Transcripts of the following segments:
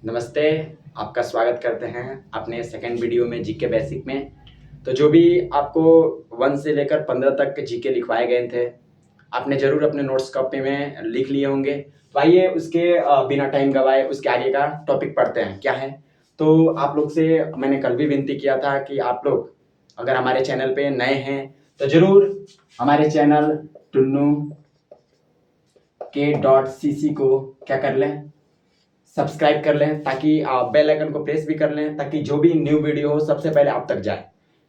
नमस्ते। आपका स्वागत करते हैं अपने सेकंड वीडियो में जीके बेसिक में। तो जो भी आपको 1 से लेकर 15 तक के जीके लिखवाए गए थे, आपने ज़रूर अपने नोट्स कॉपी में लिख लिए होंगे। तो आइए उसके बिना टाइम गवाए उसके आगे का टॉपिक पढ़ते हैं। क्या है? तो आप लोग से मैंने कल भी विनती किया था कि आप लोग अगर हमारे चैनल पे नए हैं तो ज़रूर हमारे चैनल टुन्नू के.cc को क्या कर लें, सब्सक्राइब कर लें, ताकि आप बेल आइकन को प्रेस भी कर लें, ताकि जो भी न्यू वीडियो हो सबसे पहले आप तक जाए।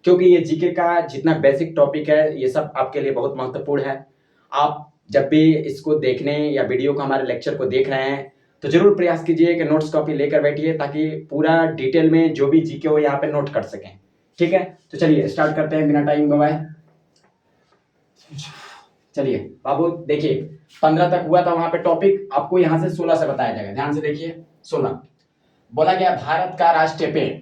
क्योंकि ये जीके का जितना बेसिक टॉपिक है ये सब आपके लिए बहुत महत्वपूर्ण है। आप जब भी इसको देखने या वीडियो को हमारे लेक्चर को देख रहे हैं तो जरूर प्रयास कीजिए कि नोट्स कॉपी लेकर बैठिए, ताकि पूरा डिटेल में जो भी जीके हो यहाँ पे नोट कर सकें। ठीक है, तो चलिए स्टार्ट करते हैं बिना टाइम गवाए। चलिए बाबू देखिए, 15 तक हुआ था वहां पे टॉपिक, आपको यहां से 16 से बताया जाएगा। ध्यान से देखिए। 16 बोला गया भारत का राष्ट्रीय पेड़।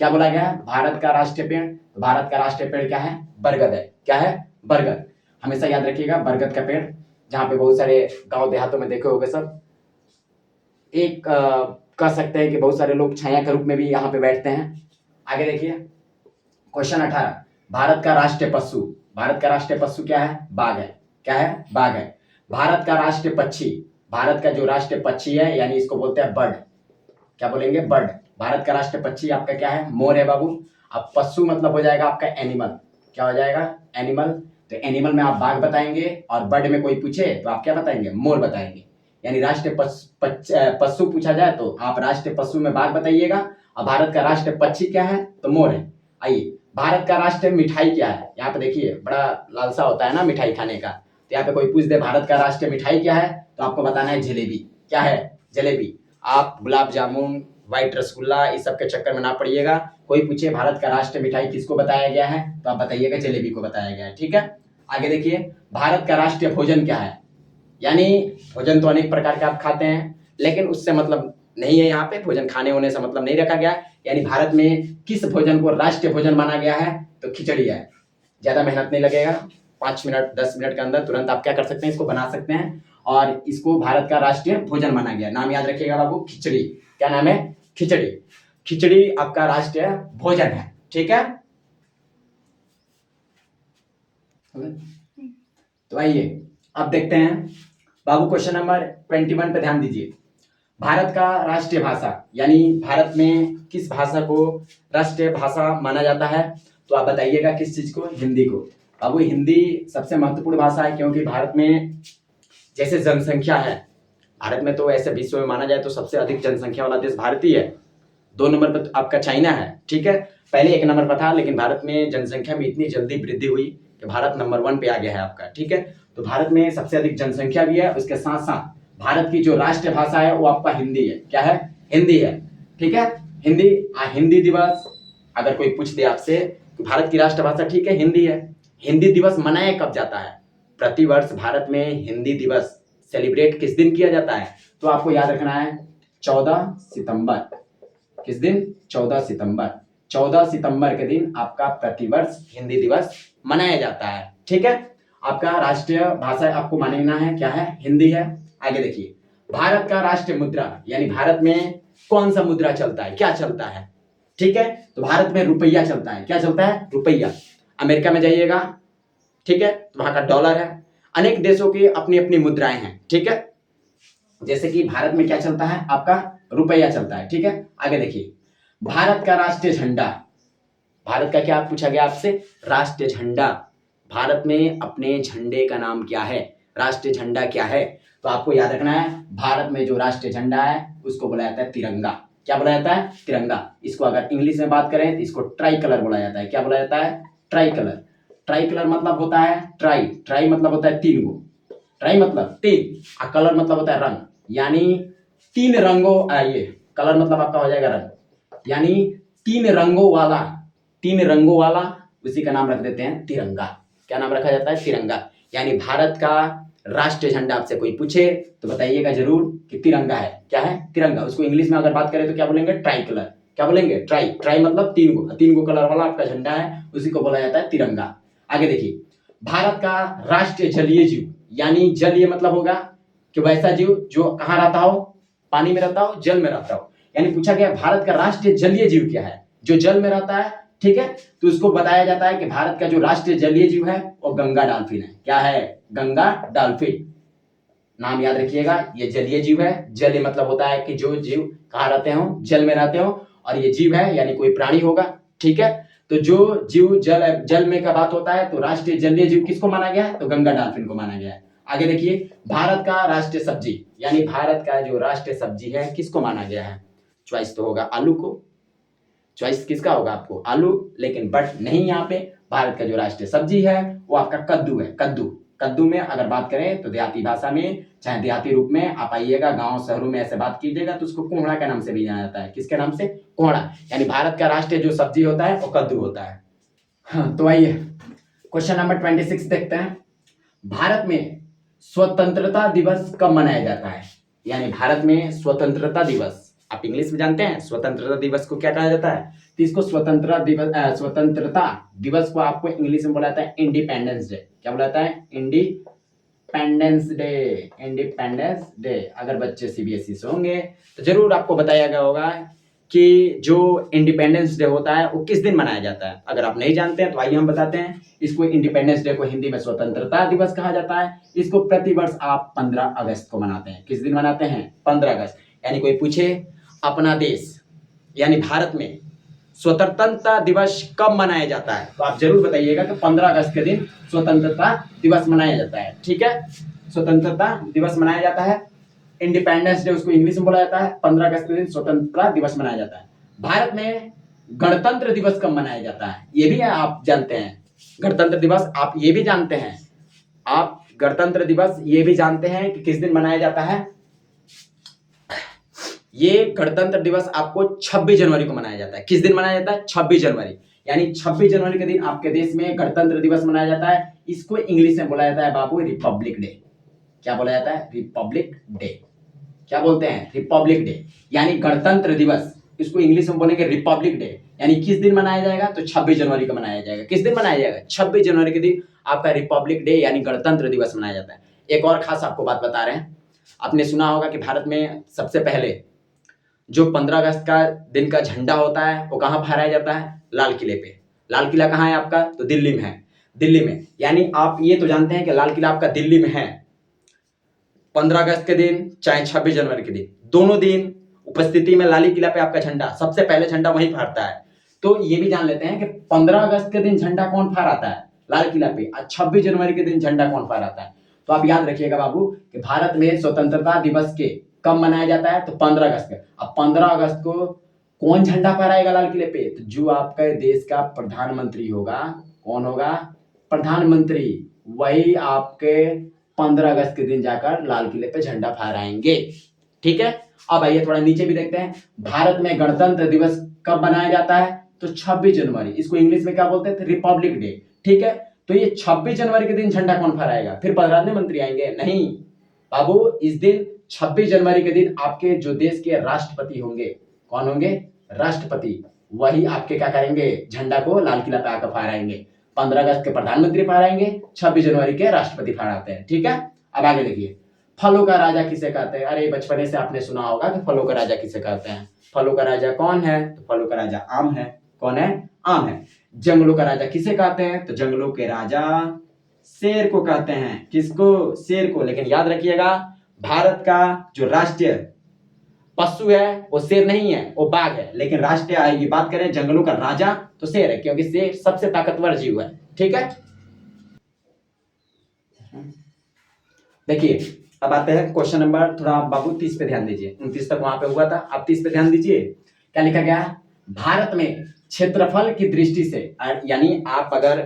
क्या बोला गया? भारत का राष्ट्रीय पेड़। तो भारत का राष्ट्रीय पेड़ क्या है? बरगद है। क्या है? बरगद। हमेशा याद रखिएगा, बरगद का पेड़, जहां पे बहुत सारे गांव देहातों में देखे होंगे सब। एक कह सकते हैं कि बहुत सारे लोग छाया के रूप में भी यहाँ पे बैठते हैं। आगे देखिए क्वेश्चन 18, भारत का राष्ट्रीय पशु। भारत का राष्ट्रीय पशु क्या है? बाघ है। क्या है? बाघ है। भारत का राष्ट्रीय पक्षी। भारत का जो राष्ट्रीय पक्षी है, यानी इसको बोलते हैं बर्ड। क्या बोलेंगे? बर्ड। भारत का राष्ट्रीय पक्षी आपका क्या है? मोर है बाबू। अब पशु मतलब हो जाएगा आपका एनिमल। क्या हो जाएगा? एनिमल। तो एनिमल में आप बाघ बताएंगे और बर्ड में कोई पूछे तो आप क्या बताएंगे? मोर बताएंगे। यानी राष्ट्रीय पशु पूछा जाए तो आप राष्ट्रीय पशु में बाघ बताइएगा, और भारत का राष्ट्रीय पक्षी क्या है? तो मोर है। आइए, भारत का राष्ट्रीय मिठाई क्या है? यहाँ पे देखिए, बड़ा लालसा होता है ना मिठाई खाने का। तो यहाँ पे कोई पूछ दे भारत का राष्ट्रीय मिठाई क्या है, तो आपको बताना है जलेबी। क्या है? जलेबी। आप गुलाब जामुन, व्हाइट रसगुल्ला इस सब के चक्कर में ना पड़िएगा। कोई पूछे भारत का राष्ट्रीय मिठाई किसको बताया गया है, तो आप बताइएगा जलेबी को बताया गया है। ठीक है, आगे देखिए, भारत का राष्ट्रीय भोजन क्या है? यानी भोजन तो अनेक प्रकार के आप खाते हैं, लेकिन उससे मतलब नहीं है, यहाँ पे भोजन खाने होने से मतलब नहीं रखा गया है। यानी भारत में किस भोजन को राष्ट्रीय भोजन माना गया है? तो खिचड़ी है। ज्यादा मेहनत नहीं लगेगा, 5 मिनट 10 मिनट के अंदर तुरंत आप क्या कर सकते हैं, इसको बना सकते हैं। और इसको भारत का राष्ट्रीय भोजन माना गया। नाम याद रखिएगा बाबू, खिचड़ी। क्या नाम है? खिचड़ी। खिचड़ी आपका राष्ट्रीय भोजन है। ठीक है, तो आइए अब देखते हैं बाबू क्वेश्चन नंबर 21 पे ध्यान दीजिए। भारत का राष्ट्रीय भाषा, यानी भारत में किस भाषा को राष्ट्रीय भाषा माना जाता है? तो आप बताइएगा किस चीज को? हिंदी को। बाबू हिंदी सबसे महत्वपूर्ण भाषा है, क्योंकि भारत में जैसे जनसंख्या है, भारत में तो ऐसे विश्व में माना जाए तो सबसे अधिक जनसंख्या वाला देश भारत ही है। 2 नंबर पर आपका चाइना है। ठीक है, पहले 1 नंबर पर था, लेकिन भारत में जनसंख्या में इतनी जल्दी वृद्धि हुई कि भारत नंबर 1 पे आ गया है आपका। ठीक है, तो भारत में सबसे अधिक जनसंख्या भी है, उसके साथ साथ भारत की जो राष्ट्रीय भाषा है वो आपका हिंदी है। क्या है? हिंदी है। ठीक है, हिंदी। हिंदी दिवस अगर कोई पूछ दे आपसे कि भारत की राष्ट्रभाषा, ठीक है, हिंदी है। हिंदी दिवस मनाया कब जाता है? प्रतिवर्ष भारत में हिंदी दिवस सेलिब्रेट किस दिन किया जाता है? तो आपको याद रखना है 14 सितंबर। किस दिन? 14 सितंबर। 14 सितंबर के दिन आपका प्रतिवर्ष हिंदी दिवस मनाया जाता है। ठीक है, आपका राष्ट्रीय भाषा आपको मानना है क्या है? हिंदी है। आगे देखिए, भारत का राष्ट्रीय मुद्रा, यानी भारत में कौन सा मुद्रा चलता है? क्या चलता है? ठीक है, तो भारत में रुपया चलता है। क्या चलता है? रुपया। अमेरिका में जाइएगा, ठीक है, तो वहां का डॉलर है। अनेक देशों की अपनी अपनी मुद्राएं हैं। ठीक है, जैसे कि भारत में क्या चलता है? आपका रुपया चलता है। ठीक है, आगे देखिए, भारत का राष्ट्रीय झंडा। भारत का क्या पूछा गया आपसे? राष्ट्रीय झंडा। भारत में अपने झंडे का नाम क्या है? राष्ट्रीय झंडा क्या है? तो आपको याद रखना है, भारत में जो राष्ट्रीय झंडा है उसको बोला जाता है तिरंगा। क्या बोला जाता है? तिरंगा। इसको अगर इंग्लिश में बात करें तो इसको ट्राई कलर बोला जाता है। क्या बोला जाता है? Try colour. ट्राई कलर मतलब होता है ट्राई। ट्राई मतलब होता है 3 गो। ट्राई मतलब 3, और कलर मतलब होता है रंग। यानी 3 रंगों, ये कलर मतलब आपका हो जाएगा रंग। यानी 3 रंगों वाला, 3 रंगों वाला, उसी का नाम रख देते हैं तिरंगा। क्या नाम रखा जाता है? तिरंगा। यानी भारत का राष्ट्रीय झंडा आपसे कोई पूछे तो बताइएगा जरूर कि तिरंगा है। क्या है? तिरंगा। उसको इंग्लिश में अगर बात करें तो क्या बोलेंगे? Try colour. क्या बोलेंगे? ट्राई। ट्राई मतलब 3 गो, 3 गो कलर वाला आपका झंडा है, उसी को बोला जाता है तिरंगा। आगे देखिए, भारत का राष्ट्रीय जलीय जीव, यानी जलीय मतलब होगा कि वैसा जीव जो कहाँ रहता हो? पानी में रहता हो, जल में रहता हो। यानी पूछा गया भारत का राष्ट्रीय जलीय जीव क्या है, जो जल में रहता है, ठीक है। तो उसको बताया जाता है कि भारत का जो राष्ट्रीय जलीय जीव है वो गंगा डॉल्फिन है। क्या है? गंगा डॉल्फिन। नाम याद रखिएगा, ये जलीय जीव है। जलीय मतलब होता है कि जो जीव कहाँ रहते हो, जल में रहते हो, और ये जीव है यानी कोई प्राणी होगा, ठीक है। तो जो जीव जल में का बात होता है तो राष्ट्रीय जलीय जीव किसको माना गया है? तो गंगा डॉल्फिन को माना गया है। आगे देखिए, भारत का राष्ट्रीय सब्जी यानी भारत का जो राष्ट्रीय सब्जी है किसको माना गया है? चॉइस तो होगा आलू को। चॉइस किसका होगा आपको? आलू। लेकिन बट नहीं, यहाँ पे भारत का जो राष्ट्रीय सब्जी है वो आपका कद्दू है। कद्दू। कद्दू में अगर बात करें तो देहाती भाषा में, चाहे देहाती रूप में आप आइएगा, गांव शहरों में ऐसे बात कीजिएगा तो उसको कोहड़ा के नाम से भी जाना जाता है। किसके नाम से? कोहड़ा। यानी भारत का राष्ट्रीय जो सब्जी होता है वो कद्दू होता है। हाँ, तो आइए क्वेश्चन नंबर 26 देखते हैं। भारत में स्वतंत्रता दिवस कब मनाया जाता है? यानी भारत में स्वतंत्रता दिवस, आप इंग्लिश में जानते हैं स्वतंत्रता दिवस को क्या कहा जाता है? तो इसको स्वतंत्रता दिवस को आपको इंग्लिश में बोला जाता है इंडिपेंडेंस डे। क्या बोला जाता है? Independence day. Independence day. अगर बच्चे सीबीएसई से होंगे तो जरूर आपको बताया गया होगा कि जो इंडिपेंडेंस डे होता है वो किस दिन मनाया जाता है। अगर आप नहीं जानते हैं तो आइए हम बताते हैं। इसको इंडिपेंडेंस डे को हिंदी में स्वतंत्रता दिवस कहा जाता है। इसको प्रतिवर्ष आप 15 अगस्त को मनाते हैं। किस दिन मनाते हैं? 15 अगस्त। यानी कोई पूछे अपना देश यानी भारत में स्वतंत्रता दिवस कब मनाया जाता है तो आप जरूर बताइएगा कि 15 अगस्त के दिन स्वतंत्रता दिवस मनाया जाता है, ठीक है। स्वतंत्रता दिवस मनाया जाता है, इंडिपेंडेंस डे उसको इंग्लिश में बोला जाता है। 15 अगस्त के दिन स्वतंत्रता दिवस मनाया जाता है। भारत में गणतंत्र दिवस कब मनाया जाता है ये भी आप जानते हैं। गणतंत्र दिवस आप ये भी जानते हैं, आप गणतंत्र दिवस ये भी जानते हैं कि किस दिन मनाया जाता है। ये गणतंत्र दिवस आपको 26 जनवरी को मनाया जाता है। किस दिन मनाया जाता है? 26 जनवरी। यानी 26 जनवरी के दिन आपके देश में गणतंत्र दिवस मनाया जाता है। इसको इंग्लिश में बोला जाता है बाबू रिपब्लिक डे। क्या बोला जाता है? Republic day. क्या बोलते हैं? Republic day. यानी गणतंत्र दिवस, इसको इंग्लिश में बोलेंगे रिपब्लिक डे। यानी किस दिन मनाया जाएगा? तो 26 जनवरी को मनाया जाएगा। किस दिन मनाया जाएगा? 26 जनवरी के दिन आपका रिपब्लिक डे यानी गणतंत्र दिवस मनाया जाता है। एक और खास आपको बात बता रहे हैं, आपने सुना होगा कि भारत में सबसे पहले जो 15 अगस्त का दिन का झंडा होता है वो कहाँ फहराया जाता है? लाल किले पे। लाल किला कहाँ है आपका? तो दिल्ली में है। दिल्ली में। यानी आप ये तो जानते हैं कि लाल किला आपका दिल्ली में है। 15 अगस्त के दिन चाहे 26 जनवरी के दिन, दोनों दिन उपस्थिति में लाल किला पे आपका झंडा, सबसे पहले झंडा वहीं फहरता है। तो ये भी जान लेते हैं कि 15 अगस्त के दिन झंडा कौन फहराता है लाल किला पे, और 26 जनवरी के दिन झंडा कौन फहराता है। तो आप याद रखिएगा बाबू कि भारत में स्वतंत्रता दिवस के कब मनाया जाता है? तो 15 अगस्त के। अब 15 अगस्त को कौन झंडा फहराएगा लाल किले पे? तो जो आपके देश का प्रधानमंत्री होगा। कौन होगा? प्रधानमंत्री। वही आपके 15 अगस्त के दिन जाकर लाल किले पे झंडा फहराएंगे, ठीक है। अब आइए थोड़ा नीचे भी देखते हैं। भारत में गणतंत्र दिवस कब मनाया जाता है? तो 26 जनवरी। इसको इंग्लिश में क्या बोलते हैं? रिपब्लिक डे, ठीक है। तो ये 26 जनवरी के दिन झंडा कौन फहराएगा? फिर प्रधानमंत्री आएंगे? नहीं बाबू, इस दिन 26 जनवरी के दिन आपके जो देश के राष्ट्रपति होंगे, कौन होंगे? राष्ट्रपति। वही आपके क्या करेंगे? झंडा को लाल किला पे आकर फहराएंगे। 15 अगस्त के प्रधानमंत्री फहराएंगे, 26 जनवरी के राष्ट्रपति फहराते हैं, ठीक है। अब आगे देखिए, फलों का राजा किसे कहते हैं? अरे बचपने से आपने सुना होगा कि फलों का राजा किसे कहते हैं। फलों का राजा कौन है? तो फलों का राजा आम है। कौन है? आम है। जंगलों का राजा किसे कहते हैं? तो जंगलों के राजा शेर को कहते हैं। किसको? शेर को। लेकिन याद रखिएगा, भारत का जो राष्ट्रीय पशु है वो शेर नहीं है, वो बाघ है। लेकिन राष्ट्रीय ये बात करें जंगलों का राजा तो शेर है, क्योंकि शेर सबसे ताकतवर जीव है, ठीक है। देखिए अब आते हैं क्वेश्चन नंबर, थोड़ा बाबू 30 पे ध्यान दीजिए। 29 तक वहां पे हुआ था, अब 30 पे ध्यान दीजिए। क्या लिखा गया है? भारत में क्षेत्रफल की दृष्टि से, यानी आप अगर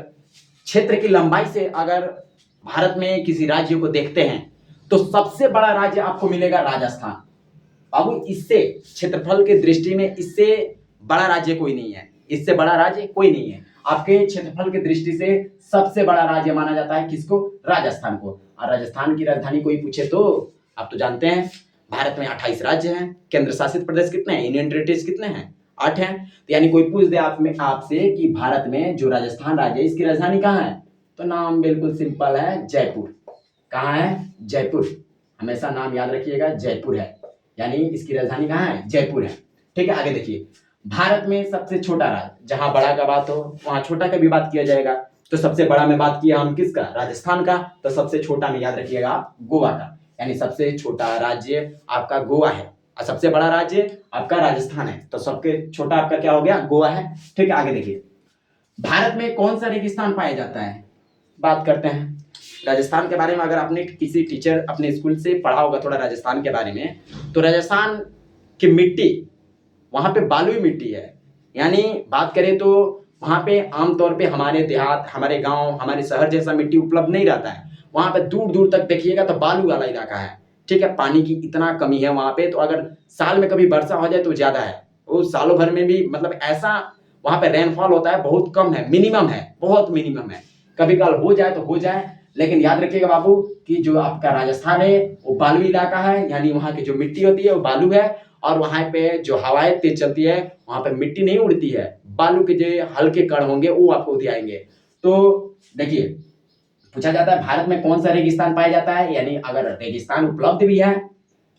क्षेत्र की लंबाई से अगर भारत में किसी राज्य को देखते हैं तो सबसे बड़ा राज्य आपको मिलेगा राजस्थान। बाबू इससे क्षेत्रफल की दृष्टि में इससे बड़ा राज्य कोई नहीं है। इससे बड़ा राज्य कोई नहीं है। आपके क्षेत्रफल की दृष्टि से सबसे बड़ा राज्य माना जाता है किसको? राजस्थान को। और राजस्थान की राजधानी कोई पूछे तो आप तो जानते हैं भारत में 28 राज्य हैं। केंद्र शासित प्रदेश कितने हैं? यूनियन टेरिटरीज कितने हैं? 8 हैं। तो यानी कोई पूछ दे आपसे कि भारत में जो राजस्थान राज्य है इसकी राजधानी कहाँ है, तो नाम बिल्कुल सिंपल है, जयपुर। कहाँ है? जयपुर। हमेशा नाम याद रखिएगा, जयपुर है। यानी इसकी राजधानी कहाँ है? जयपुर है। ठीक है, आगे देखिए, भारत में सबसे छोटा राज्य, जहां बड़ा का बात हो वहां छोटा का भी बात किया जाएगा। तो सबसे बड़ा में बात किया हम किसका, राजस्थान का, तो सबसे छोटा में याद रखिएगा आप गोवा का, यानी सबसे छोटा राज्य आपका गोवा है और सबसे बड़ा राज्य आपका राजस्थान है, तो सबसे छोटा आपका क्या हो गया, गोवा है। ठीक है, आगे देखिए, भारत में कौन सा रेगिस्तान पाया जाता है, बात करते हैं राजस्थान के बारे में। अगर आपने किसी टीचर अपने स्कूल से पढ़ा होगा थोड़ा राजस्थान के बारे में, तो राजस्थान की मिट्टी, वहां पे बालुई मिट्टी है, यानी बात करें तो वहां पे आमतौर पे हमारे देहात, हमारे गांव, हमारे शहर जैसा मिट्टी उपलब्ध नहीं रहता है। वहां पे दूर दूर तक देखिएगा तो बालू वाला इलाका है। ठीक है, पानी की इतना कमी है वहां पे, तो अगर साल में कभी वर्षा हो जाए तो ज्यादा है, वो सालों भर में भी मतलब ऐसा वहां पे रेनफॉल होता है, बहुत कम है, मिनिमम है, बहुत मिनिमम है। कभी कभार हो जाए तो हो जाए, लेकिन याद रखिएगा बाबू कि जो आपका राजस्थान है वो बालू इलाका है, यानी वहां की जो मिट्टी होती है वो बालू है, और वहां पे जो हवाएं तेज चलती है वहां पे मिट्टी नहीं उड़ती है, बालू के जो हल्के कण होंगे वो आपको दिखाएंगे। तो देखिए, पूछा जाता है भारत में कौन सा रेगिस्तान पाया जाता है, यानी अगर रेगिस्तान उपलब्ध भी है,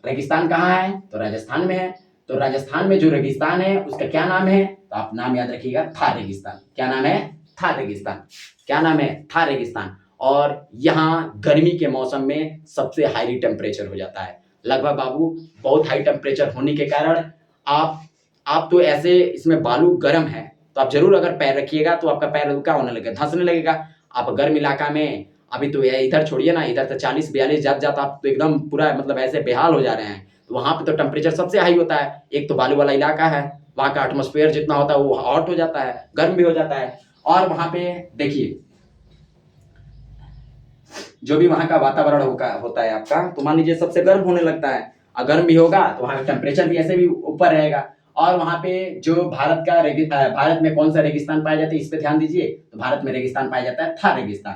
रेगिस्तान कहाँ है तो राजस्थान में है, तो राजस्थान में जो रेगिस्तान है उसका क्या नाम है, तो आप नाम याद रखिएगा, थार रेगिस्तान। क्या नाम है, थार रेगिस्तान। क्या नाम है, थार रेगिस्तान। और यहाँ गर्मी के मौसम में सबसे हाई टेम्परेचर हो जाता है, लगभग बाबू बहुत हाई टेम्परेचर होने के कारण आप तो ऐसे इसमें बालू गर्म है, तो आप जरूर अगर पैर रखिएगा तो आपका पैर क्या होने लगेगा, धंसने लगेगा। आप गर्म इलाका में, अभी तो ये इधर छोड़िए ना, इधर तो 40-42 जात आप तो एकदम पूरा मतलब ऐसे बेहाल हो जा रहे हैं, तो वहां पे तो टेम्परेचर सबसे हाई होता है। एक तो बालू वाला इलाका है, वहां का एटमोस्फेयर जितना होता है वो हॉट हो जाता है, गर्म भी हो जाता है। और वहां पे देखिए जो भी वहां का वातावरण होता है आपका, तो मान लीजिए सबसे गर्म होने लगता है, और गर्म भी होगा तो वहां का टेम्परेचर भी ऐसे भी ऊपर रहेगा। और वहां पे जो भारत में कौन सा रेगिस्तान पाया जाता है, इस पे ध्यान दीजिए, तो भारत में रेगिस्तान पाया जाता है थार रेगिस्तान।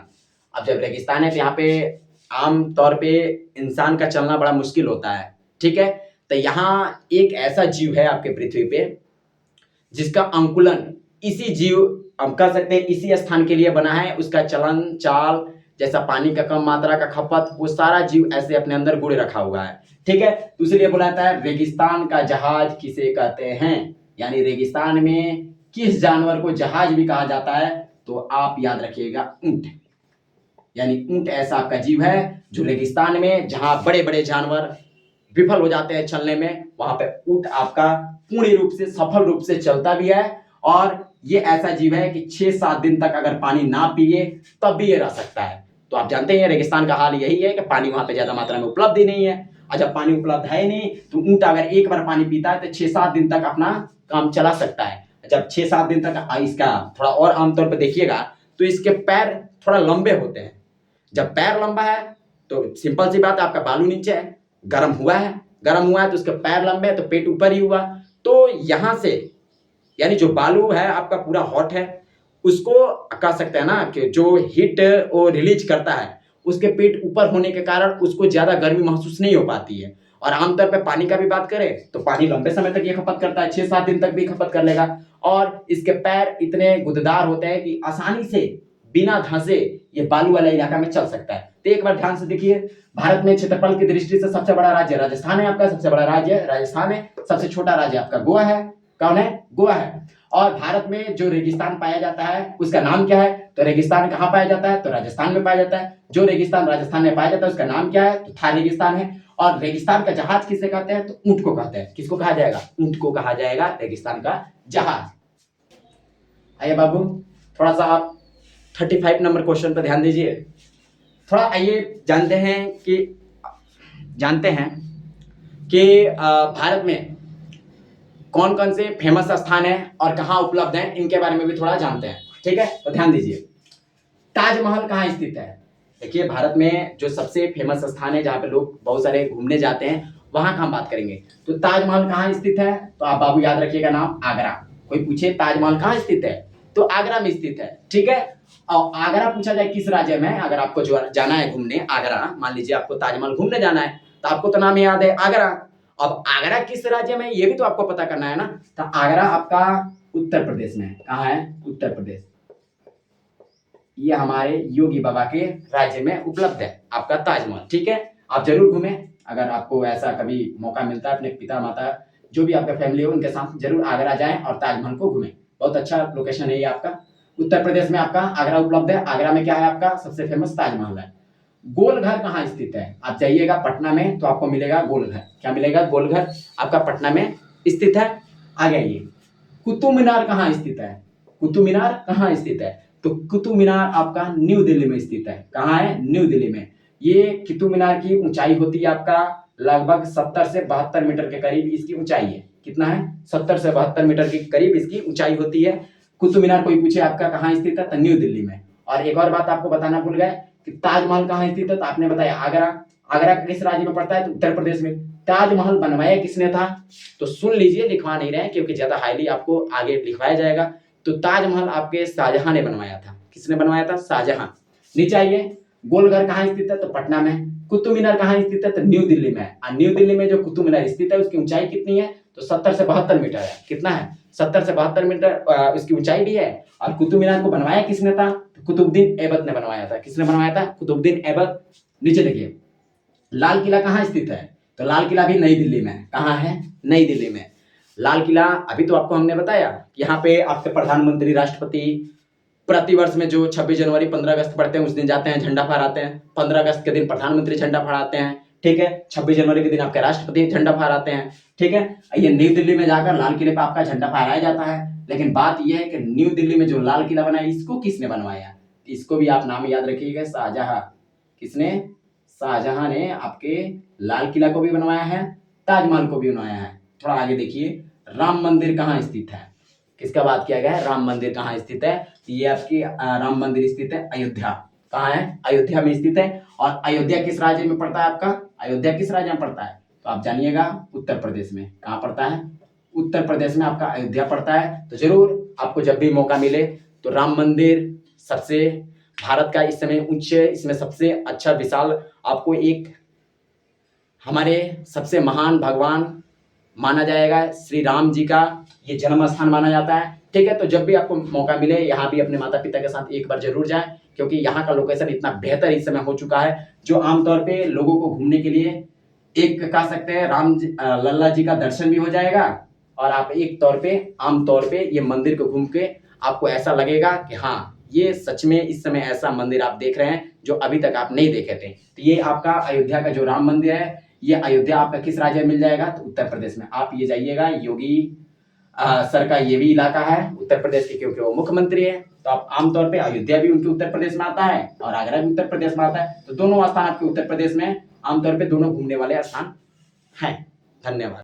अब जब रेगिस्तान है तो यहाँ पे आम तौर पे इंसान का चलना बड़ा मुश्किल होता है। ठीक है, तो यहाँ एक ऐसा जीव है आपके पृथ्वी पे जिसका अंकुलन इसी जीव, हम कह सकते हैं इसी स्थान के लिए बना है, उसका चलन चाल, जैसा पानी का कम मात्रा का खपत, वो सारा जीव ऐसे अपने अंदर गुण रखा हुआ है। ठीक है, तो इसलिए बोला जाता है रेगिस्तान का जहाज किसे कहते हैं, यानी रेगिस्तान में किस जानवर को जहाज भी कहा जाता है, तो आप याद रखिएगा ऊंट। यानी ऊंट ऐसा आपका जीव है जो रेगिस्तान में, जहां बड़े बड़े जानवर विफल हो जाते हैं चलने में, वहां पे ऊंट आपका पूर्ण रूप से सफल रूप से चलता भी है। और ये ऐसा जीव है कि 6-7 दिन तक अगर पानी ना पिए तब भी ये रह सकता है। तो आप जानते हैं रेगिस्तान का हाल यही है कि पानी वहां पे ज्यादा मात्रा में उपलब्ध ही नहीं है, और जब पानी उपलब्ध है नहीं तो ऊंट अगर एक बार पानी पीता है तो 6-7 दिन तक अपना काम चला सकता है। जब 6-7 दिन तक इसका थोड़ा और आमतौर पर देखिएगा तो इसके पैर थोड़ा लंबे होते हैं। जब पैर लंबा है तो सिंपल सी बात है, आपका बालू नीचे है, गर्म हुआ है तो उसके पैर लंबे है तो पेट ऊपर ही हुआ। तो यहां से यानी जो बालू है आपका पूरा हॉट है, उसको कह सकते हैं ना कि जो हीट वो रिलीज करता है, उसके पेट ऊपर होने के कारण उसको ज्यादा गर्मी महसूस नहीं हो पाती है। और आमतौर पे पानी का भी बात करें तो पानी लंबे समय तक ये खपत करता है, 6-7 दिन तक भी खपत कर लेगा। और इसके पैर इतने गुददार होते हैं कि आसानी से बिना धंसे ये बालू वाला इलाका में चल सकता है। तो एक बार ध्यान से देखिए, भारत में क्षेत्रफल की दृष्टि से सबसे बड़ा राज्य राजस्थान है, आपका सबसे बड़ा राज्य राजस्थान है, सबसे छोटा राज्य आपका गोवा है। कौन है, गोवा है। और भारत में जो रेगिस्तान पाया जाता है उसका नाम क्या है, तो रेगिस्तान कहाँ पाया जाता है, तो राजस्थान में पाया जाता है। जो रेगिस्तान राजस्थान में पाया जाता है उसका नाम क्या है, तो थार रेगिस्तान है। और रेगिस्तान का जहाज किसे कहते हैं, तो ऊंट को कहते हैं। किसको कहा जाएगा, ऊंट को कहा जाएगा रेगिस्तान का जहाज। आइए बाबू, थोड़ा सा आप 35 नंबर क्वेश्चन पर ध्यान दीजिए। थोड़ा आइए जानते हैं कि भारत में कौन कौन से फेमस स्थान है और कहाँ उपलब्ध हैं, इनके बारे में भी थोड़ा जानते हैं। ठीक है, तो ध्यान दीजिए, ताजमहल कहाँ स्थित है। देखिए, भारत में जो सबसे फेमस स्थान है जहाँ पे लोग बहुत सारे घूमने जाते हैं, वहां का हम बात करेंगे। तो ताजमहल कहाँ स्थित है, तो आप बाबू याद रखिएगा नाम, आगरा। कोई पूछे ताजमहल कहाँ स्थित है, तो आगरा में स्थित है। ठीक है, और आगरा पूछा जाए किस राज्य में, अगर आपको जो जाना है घूमने आगरा, मान लीजिए आपको ताजमहल घूमने जाना है, तो आपको तो नाम याद है आगरा। अब आगरा किस राज्य में, ये भी तो आपको पता करना है ना। तो आगरा आपका उत्तर प्रदेश में है। कहाँ है, उत्तर प्रदेश। ये हमारे योगी बाबा के राज्य में उपलब्ध है आपका ताजमहल। ठीक है, आप जरूर घूमें, अगर आपको ऐसा कभी मौका मिलता है अपने पिता माता जो भी आपका फैमिली हो उनके साथ जरूर आगरा जाएं और ताजमहल को घूमें। बहुत अच्छा लोकेशन है ये आपका। उत्तर प्रदेश में आपका आगरा उपलब्ध है। आगरा में क्या है आपका सबसे फेमस ताजमहल है। गोलघर कहाँ स्थित है? आप जाइएगा पटना में तो आपको मिलेगा गोलघर। क्या मिलेगा? गोलघर आपका पटना में स्थित है। आगे आइए, कुतुब मीनार कहाँ स्थित है? कुतुब मीनार कहाँ स्थित है? तो कुतुब मीनार आपका न्यू दिल्ली में स्थित है। कहाँ है? न्यू दिल्ली में। ये कुतुब मीनार की ऊंचाई होती है आपका लगभग 70 से 72 मीटर के करीब इसकी ऊंचाई है। कितना है? 70 से 72 मीटर के करीब इसकी ऊंचाई होती है। कुतुब मीनार कोई पूछे आपका कहाँ स्थित है तो न्यू दिल्ली में। और एक और बात आपको बताना भूल गए कि ताजमहल कहाँ स्थित है, तो आपने बताया आगरा। आगरा किस राज्य में पड़ता है? तो उत्तर प्रदेश में। ताजमहल बनवाया किसने था? तो सुन लीजिए, लिखवा नहीं रहे हैं क्योंकि ज्यादा हाईली आपको आगे लिखवाया जाएगा। तो ताजमहल आपके शाहजहां ने बनवाया था। किसने बनवाया था? शाहजहां। नीचे आइए, गोलघर कहाँ स्थित है? तो पटना में। कुतुब मीनार कहाँ स्थित है? तो न्यू दिल्ली में। और न्यू दिल्ली में जो कुतुब मीनार स्थित है उसकी ऊंचाई कितनी है? तो 70 से 72 मीटर है। कितना है? 70 से 72 मीटर इसकी ऊंचाई भी है। और कुतुब मीनार को बनवाया किसने था? तो कुतुबुद्दीन ऐबक ने बनवाया था। किसने बनवाया था? कुतुबुद्दीन ऐबक। नीचे देखिए, लाल किला कहाँ स्थित है? तो लाल किला भी नई दिल्ली में। कहाँ है? नई दिल्ली में। लाल किला अभी तो आपको हमने बताया, यहाँ पे आपके प्रधानमंत्री, राष्ट्रपति प्रतिवर्ष में जो 26 जनवरी 15 अगस्त पड़ते हैं उस दिन जाते हैं, झंडा फहराते हैं। 15 अगस्त के दिन प्रधानमंत्री झंडा फहराते हैं, ठीक है। 26 जनवरी के दिन आपके राष्ट्रपति झंडा फहराते हैं, ठीक है। ये न्यू दिल्ली में जाकर लाल किले पर आपका झंडा फहराया जाता है। लेकिन बात यह है कि न्यू दिल्ली में जो लाल किला बना है इसको किसने बनवाया? इसको भी आप नाम याद रखिएगा, शाहजहां। किसने? शाहजहां ने आपके लाल किला को भी बनवाया है, ताजमहल को भी बनवाया है। थोड़ा आगे देखिए, राम मंदिर कहाँ स्थित है? किसका बात किया गया है? राम मंदिर कहाँ स्थित है? ये आपकी राम मंदिर स्थित है अयोध्या। कहाँ है? अयोध्या में स्थित है। और अयोध्या किस राज्य में पड़ता है आपका? अयोध्या किस राज्य में पड़ता है? तो आप जानिएगा, उत्तर प्रदेश में। कहाँ पड़ता है? उत्तर प्रदेश में आपका अयोध्या पड़ता है। तो जरूर आपको जब भी मौका मिले तो राम मंदिर सबसे भारत का इस समय उच्च, इसमें सबसे अच्छा विशाल आपको एक हमारे सबसे महान भगवान माना जाएगा, श्री राम जी का ये जन्म स्थान माना जाता है, ठीक है। तो जब भी आपको मौका मिले यहाँ भी अपने माता पिता के साथ एक बार जरूर जाएं, क्योंकि यहाँ का लोकेशन इतना बेहतर इस समय हो चुका है जो आमतौर पे लोगों को घूमने के लिए एक कह सकते हैं लल्ला जी का दर्शन भी हो जाएगा। और आप एक तौर पे आम तौर पे ये मंदिर को घूम के आपको ऐसा लगेगा कि हाँ, ये सच में इस समय ऐसा मंदिर आप देख रहे हैं जो अभी तक आप नहीं देखे थे। तो ये आपका अयोध्या का जो राम मंदिर है, ये अयोध्या आपका किस राज्य में मिल जाएगा? तो उत्तर प्रदेश में। आप ये जाइएगा, योगी सर का ये भी इलाका है उत्तर प्रदेश के, क्योंकि वो मुख्यमंत्री है। तो आप आमतौर पे अयोध्या भी उनके उत्तर प्रदेश में आता है और आगरा भी उत्तर प्रदेश में आता है। तो दोनों स्थान आपके उत्तर प्रदेश में आमतौर पे दोनों घूमने वाले स्थान हैं। धन्यवाद।